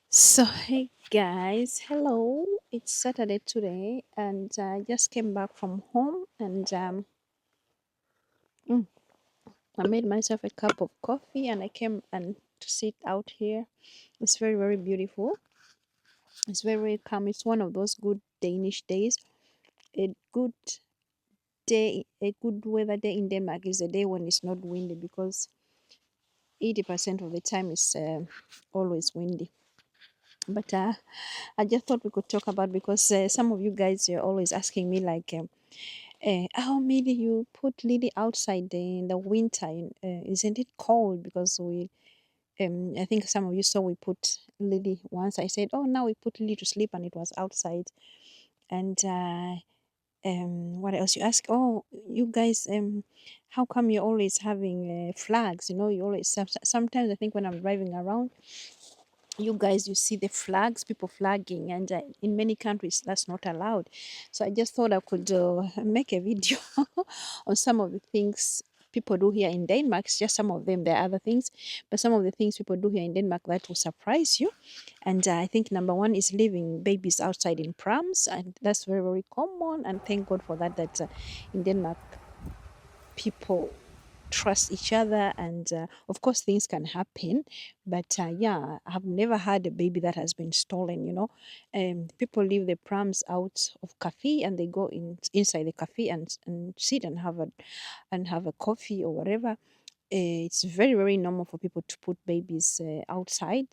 So, hey guys, hello. It's Saturday today, and I just came back from home and mm, I made myself a cup of coffee and I came and to sit out here. It's very, very beautiful. It's very, very calm. It's one of those good Danish days. A good a good weather day in Denmark is a day when it's not windy because 80% of the time it's always windy. But I just thought we could talk about because some of you guys are always asking me like. How maybe you put Lily outside in the winter? Isn't it cold? Because I think some of you saw we put Lily once. I said, oh, now we put Lily to sleep, and it was outside. And what else? You ask, oh, you guys, how come you're always having flags? You always sometimes I think when I'm driving around you guys you see the flags, people flagging, and in many countries that's not allowed. So I just thought I could make a video on some of the things people do here in Denmark. It's just some of them, there are other things, but some of the things people do here in Denmark that will surprise you. And I think number one is leaving babies outside in prams, and that's very, very common, and thank God for that, that in Denmark people trust each other, and of course things can happen, but yeah, I have never had a baby that has been stolen. People leave the prams out of cafe and they go inside the cafe and sit and have a coffee or whatever. It's very, very normal for people to put babies outside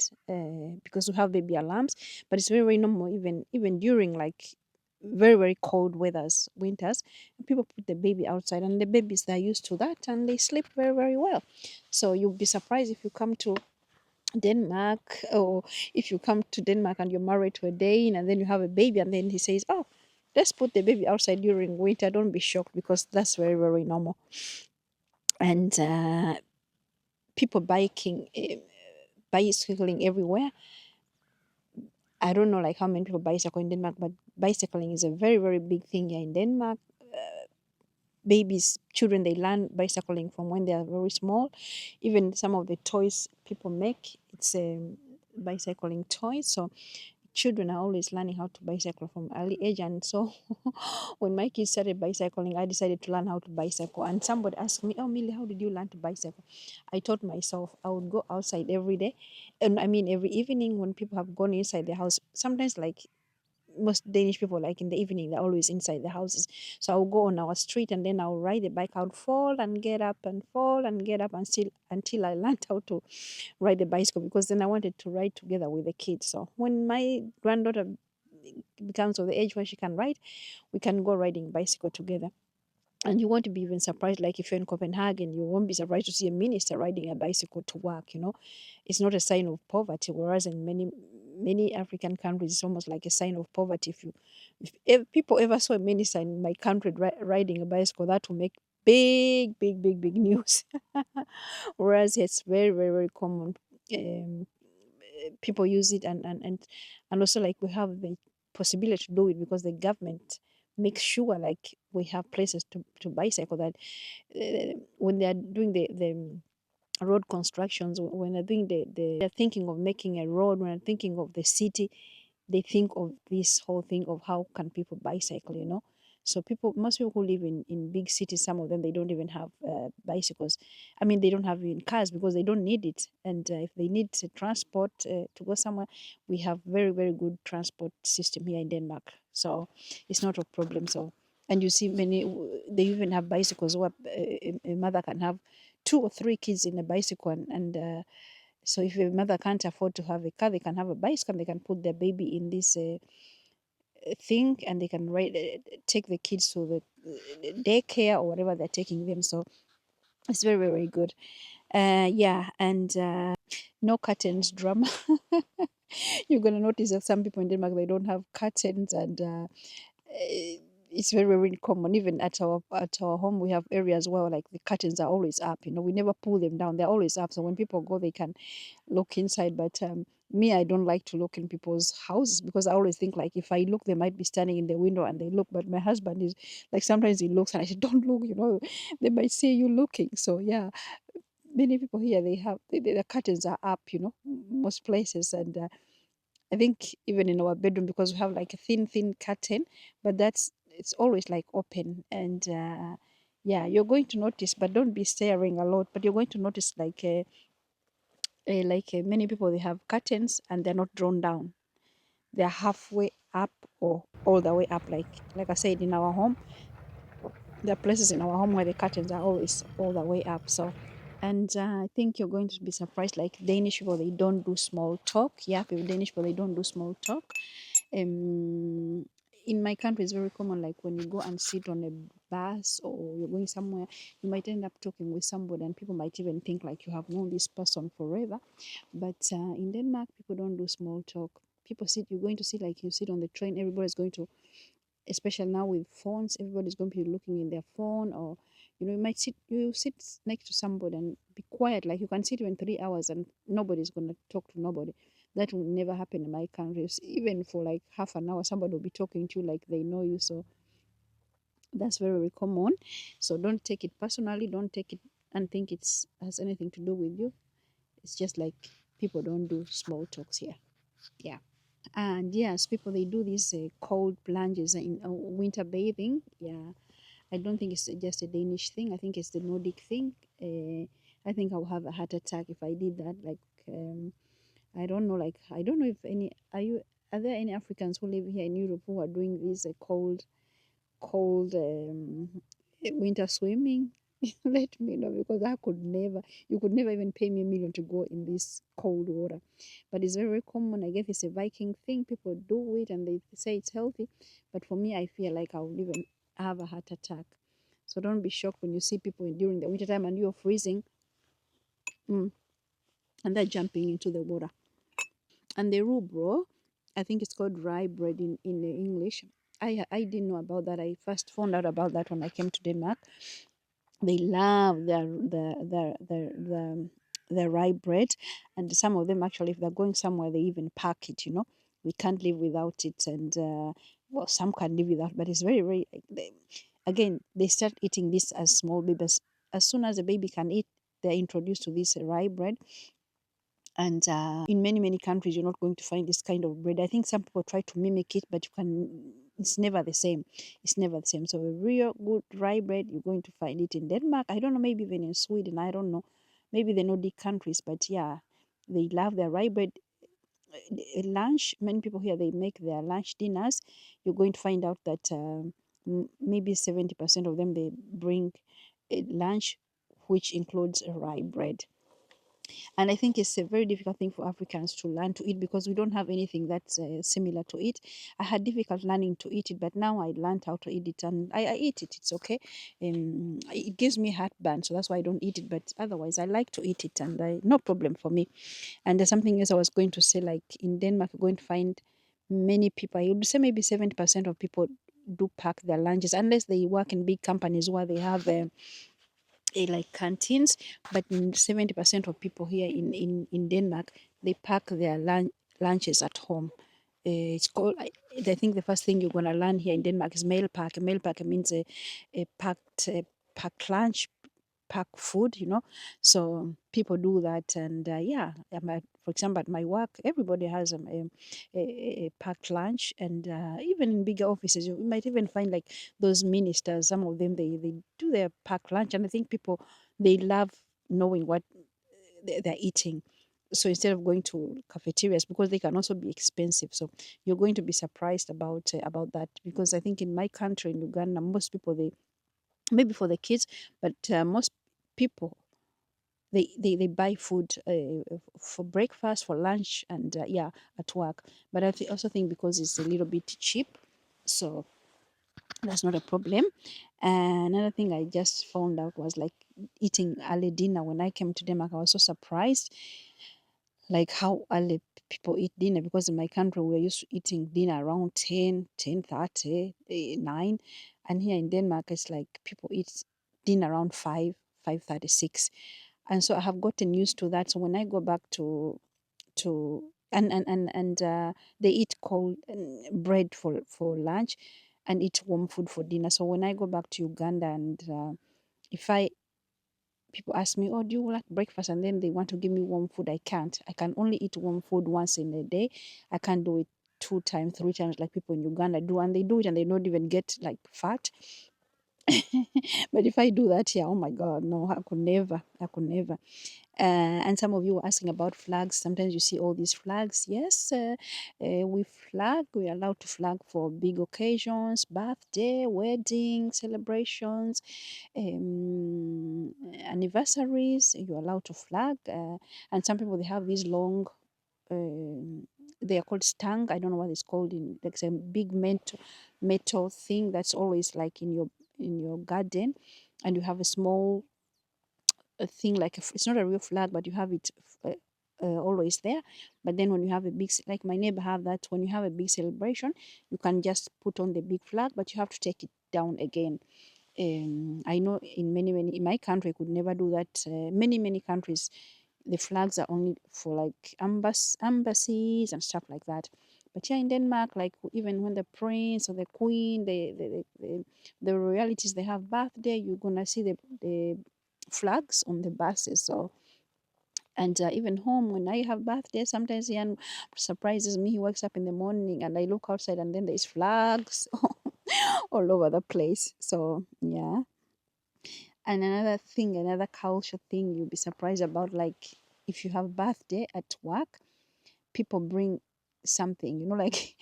because we have baby alarms, but it's very, very normal even during like very, very cold weathers, winters. People put the baby outside, and the babies they're used to that and they sleep very, very well. So you'll be surprised if you come to Denmark, or if you come to Denmark and you're married to a Dane and then you have a baby and then he says, oh, let's put the baby outside during winter. Don't be shocked because that's very, very normal. And people bicycling everywhere. I don't know like how many people bicycle in Denmark, but bicycling is a very, very big thing here in Denmark. Babies, children, they learn bicycling from when they are very small. Even some of the toys people make, it's bicycling toys. So children are always learning how to bicycle from early age. And so when my kids started bicycling, I decided to learn how to bicycle. And somebody asked me, oh, Millie, how did you learn to bicycle? I taught myself. I would go outside every day. And I mean, every evening when people have gone inside the house, sometimes like most Danish people, like in the evening, they're always inside the houses. So I'll go on our street and then I'll ride the bike. I would fall and get up and fall and get up and still until I learned how to ride the bicycle, because then I wanted to ride together with the kids. So when my granddaughter becomes of the age when she can ride, we can go riding bicycle together. And you want to be even surprised, like if you're in Copenhagen, you won't be surprised to see a minister riding a bicycle to work. It's not a sign of poverty, whereas in many African countries, it's almost like a sign of poverty. If people ever saw a minister in my country riding a bicycle, that will make big, big, big, big news. Whereas it's very, very, very common. Um, People use it, and also like we have the possibility to do it because the government makes sure like we have places to bicycle, that when they are doing the road constructions, when they're doing they're thinking of making a road, when they're thinking of the city, they think of this whole thing of how can people bicycle. So most people who live in big cities, some of them, they don't even have bicycles. I mean, they don't have even cars because they don't need it. And if they need transport to go somewhere, we have very, very good transport system here in Denmark, so it's not a problem. So, and you see they even have bicycles where a mother can have 2 or 3 kids in a bicycle, and so if a mother can't afford to have a car, they can have a bicycle and they can put their baby in this thing, and they can take the kids to the daycare or whatever they're taking them. So it's very, very good. Yeah, and no curtains drama. You're gonna notice that some people in Denmark, they don't have curtains, and it's very, very common. Even at our home, we have areas where like the curtains are always up. We never pull them down; they're always up. So when people go, they can look inside. But me, I don't like to look in people's houses because I always think like if I look, they might be standing in the window and they look. But my husband is like sometimes he looks and I say, "Don't look," they might see you looking. So yeah, many people here they have the curtains are up, most places, and I think even in our bedroom, because we have like a thin curtain, but it's always like open. And yeah, you're going to notice, but don't be staring a lot. But you're going to notice many people, they have curtains and they're not drawn down. They're halfway up or all the way up. Like I said, in our home, there are places in our home where the curtains are always all the way up. So, and I think you're going to be surprised. Like Danish people, they don't do small talk. Yeah, people, Danish people, they don't do small talk. Um, in my country, it's very common. Like when you go and sit on a bus or you're going somewhere, you might end up talking with somebody, and people might even think like you have known this person forever. But in Denmark, people don't do small talk. People sit. You're going to sit like you sit on the train. Everybody's going to, especially now with phones, everybody's going to be looking in their phone. Or you might sit next to somebody and be quiet, like you can sit even 3 hours and nobody's going to talk to nobody. That will never happen in my country. Even for like half an hour, somebody will be talking to you like they know you. So that's very, very common. So don't take it personally. Don't take it and think it's has anything to do with you. It's just like people don't do small talks here. Yeah. And yes, people, they do these cold plunges in winter bathing. Yeah, I don't think it's just a Danish thing. I think it's the Nordic thing. I think I'll have a heart attack if I did that. Like, I don't know. Like, I don't know if any are there any Africans who live here in Europe who are doing this cold winter swimming? Let me know, because I could never. You could never even pay me 1 million to go in this cold water. But it's very, very common. I guess it's a Viking thing. People do it and they say it's healthy. But for me, I feel like I will even have a heart attack. So don't be shocked when you see people during the winter time and you're freezing, mm, and they're jumping into the water. And the rubro, I think it's called rye bread in English. I didn't know about that. I first found out about that when I came to Denmark. They love their rye bread, and some of them actually, if they're going somewhere, they even pack it. We can't live without it. And well, some can live without, but it's very, very again, they start eating this as small babies. As soon as a baby can eat, they're introduced to this rye bread. And in many, many countries, you're not going to find this kind of bread. I think some people try to mimic it, but it's never the same. It's never the same. So a real good rye bread, you're going to find it in Denmark. I don't know, maybe even in Sweden. I don't know. Maybe the Nordic countries, but yeah, they love their rye bread. Lunch, many people here, they make their lunch dinners. You're going to find out that maybe 70% of them, they bring a lunch which includes a rye bread. And I think it's a very difficult thing for Africans to learn to eat, because we don't have anything that's similar to it. I had difficult learning to eat it, but now I learned how to eat it, and I eat it. It's okay. It gives me heartburn, so that's why I don't eat it. But otherwise, I like to eat it, and no problem for me. And there's something else I was going to say, like in Denmark, you're going to find many people. I would say maybe 70% of people do pack their lunches, unless they work in big companies where they have like canteens. But 70% of people here in Denmark, they pack their lunches at home. It's called, I think the first thing you're going to learn here in Denmark is meal pack. A meal pack means packed lunch, pack food, So people do that. And yeah, for example, at my work, everybody has a packed lunch. And even in bigger offices, you might even find like those ministers, some of them, they do their packed lunch. And I think people, they love knowing what they're eating. So instead of going to cafeterias, because they can also be expensive, so you're going to be surprised about that. Because I think in my country, in Uganda, most people, they, maybe for the kids, but most people, they buy food for breakfast, for lunch, and yeah, at work. But I also think because it's a little bit cheap, so that's not a problem. And another thing I just found out was like eating early dinner. When I came to Denmark, I was so surprised, like how early people eat dinner, because in my country we're used to eating dinner around 10:30, 9. And here in Denmark, it's like people eat dinner around 5:36. And so I have gotten used to that. So when I go back to and they eat cold bread for lunch and eat warm food for dinner. So when I go back to Uganda, and if I people ask me, "Oh, do you like breakfast?" And then they want to give me warm food. I can't. I can only eat warm food once in a day. I can't do it 2 times, 3 times like people in Uganda do, and they do it and they don't even get like fat. But if I do that here, oh my God, no, I could never. I could never. And some of you were asking about flags. Sometimes you see all these flags. Yes, we flag. We're allowed to flag for big occasions, birthday, wedding, celebrations, anniversaries. You're allowed to flag. And some people, they have these long, they are called stang. I don't know what it's called in, like a big metal thing that's always like in your garden, and you have a small a thing like it's not a real flag, but you have it always there. But then when you have a big, like my neighbor have that, when you have a big celebration, you can just put on the big flag, but you have to take it down again. I know in many in my country I could never do that. Many countries, the flags are only for like embassies and stuff like that. But here in Denmark, like even when the prince or the queen, the royalties, they have birthday, you're gonna see the flags on the buses. So and even home when I have birthday, sometimes Ian surprises me. He wakes up in the morning and I look outside and then there's flags all over the place. So yeah. And another thing, another culture thing you'll be surprised about, like if you have birthday at work, people bring something, like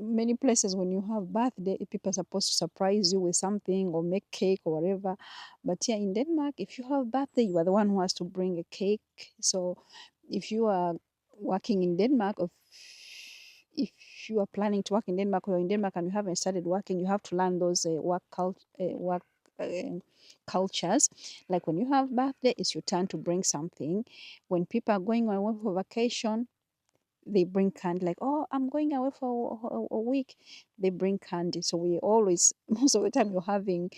many places when you have birthday, people are supposed to surprise you with something or make cake or whatever. But here in Denmark, if you have birthday, you are the one who has to bring a cake. So if you are working in Denmark, or if you are planning to work in Denmark, or in Denmark and you haven't started working, you have to learn those work cultures. Like when you have birthday, it's your turn to bring something. When people are going away for vacation, they bring candy. Like, oh, I'm going away for a week, they bring candy. So we always, most of the time, you're having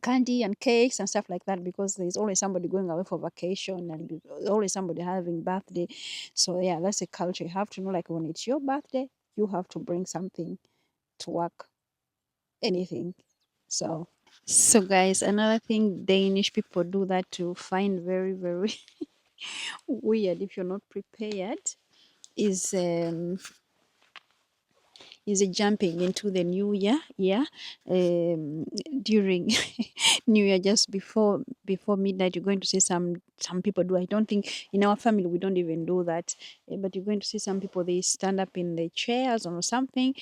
candy and cakes and stuff like that, because there's always somebody going away for vacation and there's always somebody having birthday. So yeah, that's a culture. You have to know, like when it's your birthday, you have to bring something to work, anything. So guys, another thing Danish people do that to find very weird if you're not prepared is jumping into the new year. Yeah, during New Year, just before midnight, you're going to see some people do. I don't think in our family we don't even do that, but you're going to see some people, they stand up in the chairs or something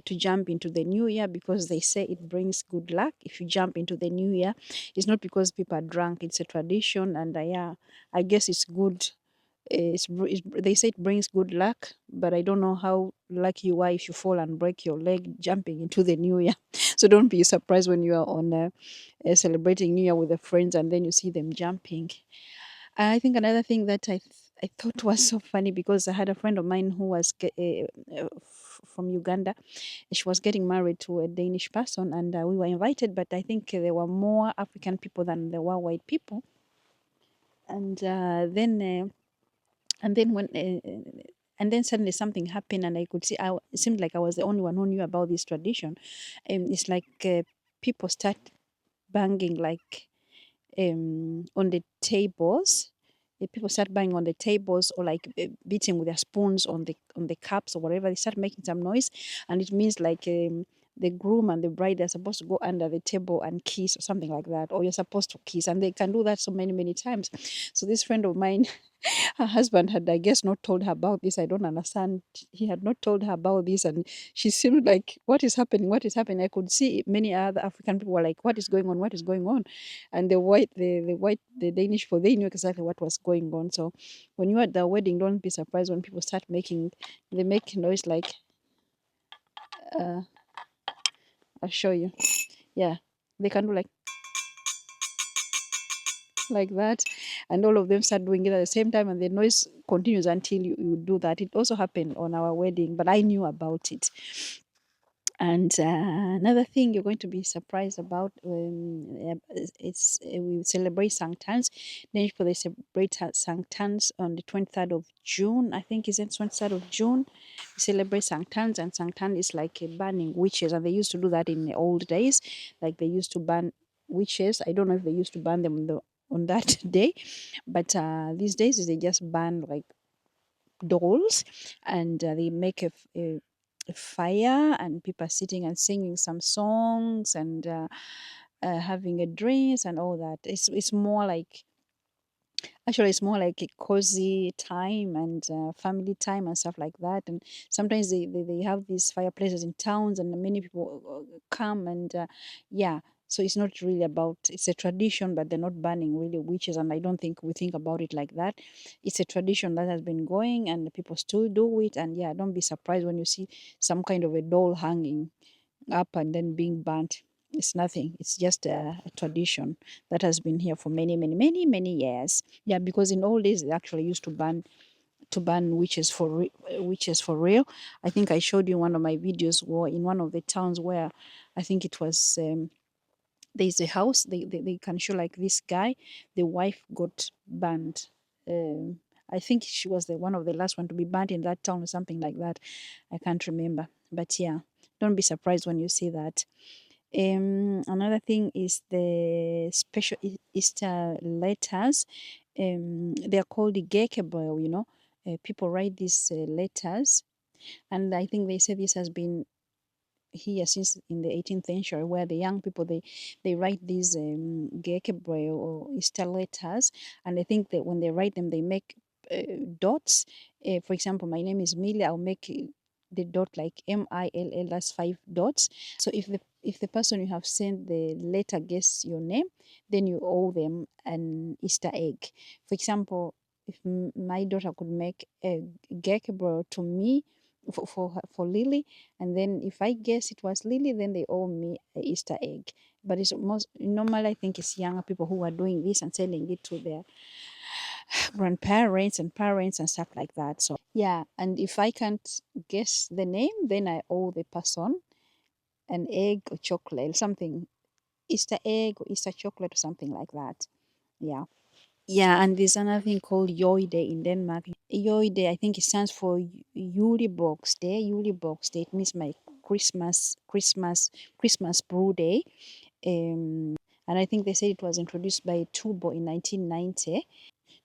to jump into the new year, because they say it brings good luck. If you jump into the new year, it's not because people are drunk; it's a tradition, and yeah, I guess it's good. They say it brings good luck, but I don't know how lucky you are if you fall and break your leg jumping into the new year. So don't be surprised when you are on celebrating New Year with the friends and then you see them jumping. I think another thing that I thought was so funny, because I had a friend of mine who was from Uganda. She was getting married to a Danish person, and we were invited, but I think there were more African people than there were white people. And then when and then suddenly something happened, and I could see, it seemed like I was the only one who knew about this tradition. It's like people start banging like on the tables. People start banging on the tables, or like beating with their spoons on the cups or whatever. They start making some noise, and it means like the groom and the bride are supposed to go under the table and kiss or something like that, or you're supposed to kiss, and they can do that so many times. So this friend of mine, her husband had, I guess, not told her about this. I don't understand. He had not told her about this, and she seemed like, what is happening? What is happening? I could see many other African people were like, what is going on? What is going on? And the Danish people, they knew exactly what was going on. So when you're at the wedding, don't be surprised when people start they make noise like, uh, I'll show you. Yeah, they can do like that, and all of them start doing it at the same time, and the noise continues until you do that. It also happened on our wedding, but I knew about it. And another thing you're going to be surprised about, it's we celebrate Sanctans. Then people, they celebrate Sanctans on the 23rd of June. I think it's the 23rd of June. We celebrate Sanctans, and Sanctan is like burning witches, and they used to do that in the old days. Like they used to burn witches. I don't know if they used to burn them on that day, but these days they just burn like dolls, and they make a fire, and people are sitting and singing some songs, and having a drinks and all that. It's more like, actually, it's more like a cozy time and family time and stuff like that. And sometimes they have these fireplaces in towns, and many people come, and yeah. So it's not really about, it's a tradition, but they're not burning really witches. And I don't think we think about it like that. It's a tradition that has been going, and people still do it. And yeah, don't be surprised when you see some kind of a doll hanging up and then being burnt. It's nothing. It's just a tradition that has been here for many, many, many, many years. Yeah, because in old days they actually used to burn witches for witches for real. I think I showed you one of my videos where in one of the towns where I think it was there's a house, they can show like this guy, the wife got burned. I think she was the one of the last one to be burned in that town or something like that. I can't remember, but yeah, don't be surprised when you see that. Another thing is the special Easter letters. They are called the Gekebel, you know. People write these letters, and I think they say this has been here since in the 18th century, where the young people they write these Gekebel or Easter letters, and I think that when they write them, they make dots. For example, my name is Millie. I'll make the dot like MILL. That's 5 dots. So if the person you have sent the letter guess your name, then you owe them an Easter egg. For example, if my daughter could make a Gekebro to me for Lily, and then if I guess it was Lily, then they owe me a Easter egg. But it's most normally, I think it's younger people who are doing this and sending it to their grandparents and parents and stuff like that. So yeah, and if I can't guess the name, then I owe the person an egg or chocolate, something, Easter egg or Easter chocolate or something like that. Yeah. Yeah, and there's another thing called Joy Day in Denmark. Joy Day, I think it stands for Julebox Day. Julebox Day. It means my Christmas brew day. And I think they said it was introduced by Tubo in 1990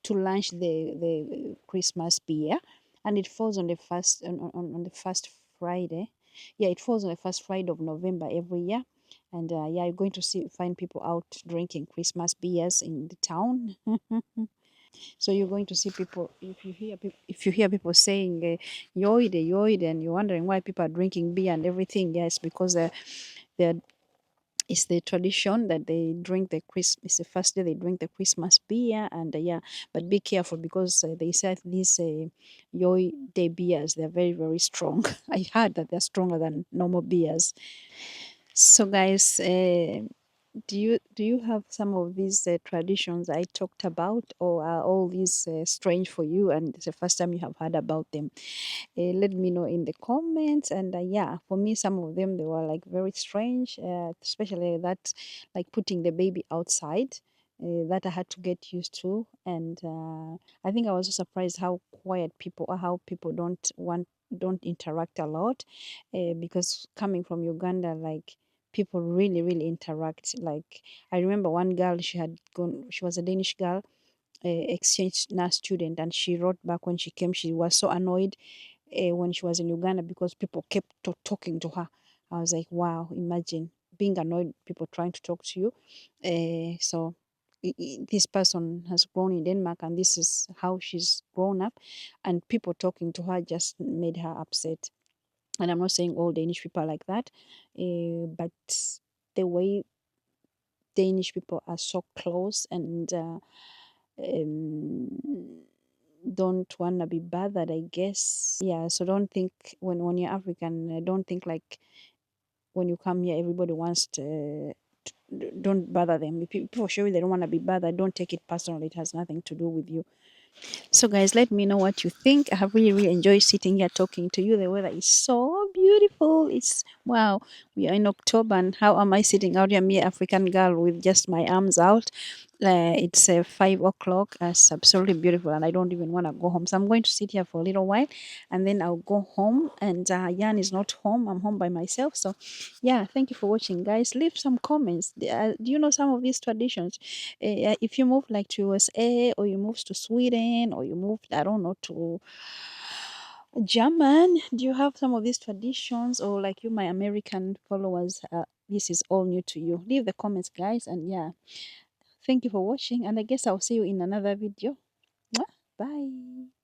to launch the Christmas beer, and it falls on the on the first Friday. Yeah, it falls on the first Friday of November every year, and yeah, you're going to find people out drinking Christmas beers in the town. So you're going to see people, if you hear people saying yoide yoide, and you're wondering why people are drinking beer and everything. Yes, because they're it's the tradition that they drink the Christmas. It's the first day they drink the Christmas beer, and yeah, but be careful because they said these Yoi Day beers, they're very very strong. I heard that they're stronger than normal beers. So guys, do you have some of these traditions I talked about, or are all these strange for you and it's the first time you have heard about them? Let me know in the comments. And yeah, for me, some of them, they were like very strange, especially that like putting the baby outside, that I had to get used to. And I think I was so surprised how quiet people, or how people don't interact a lot, because coming from Uganda, like people really really interact. Like I remember one girl, she was a Danish girl, exchange nurse student, and she wrote back when she came, she was so annoyed when she was in Uganda because people kept talking to her. I was like, wow, imagine being annoyed, people trying to talk to you. So this person has grown in Denmark, and this is how she's grown up, and people talking to her just made her upset. And I'm not saying all Danish people are like that, but the way Danish people are so close and um, don't want to be bothered, I guess. Yeah, so don't think when you're African, don't think like when you come here, everybody wants don't bother them. If people show you they don't want to be bothered, don't take it personally. It has nothing to do with you. So guys, let me know what you think. I have really, really enjoyed sitting here talking to you. The weather is so beautiful. beautiful. It's wow. We are in October, and how am I sitting out here, me African girl, with just my arms out? It's 5 o'clock. It's absolutely beautiful, and I don't even want to go home. So I'm going to sit here for a little while, and then I'll go home. And Yan is not home. I'm home by myself. So, yeah. Thank you for watching, guys. Leave some comments. Do you know some of these traditions? If you move like to USA, or you moved to Sweden, or you moved, I don't know, to German, do you have some of these traditions, or like you, my American followers, this is all new to you? Leave the comments, guys, and yeah, thank you for watching, and I guess I'll see you in another video. Mwah. Bye.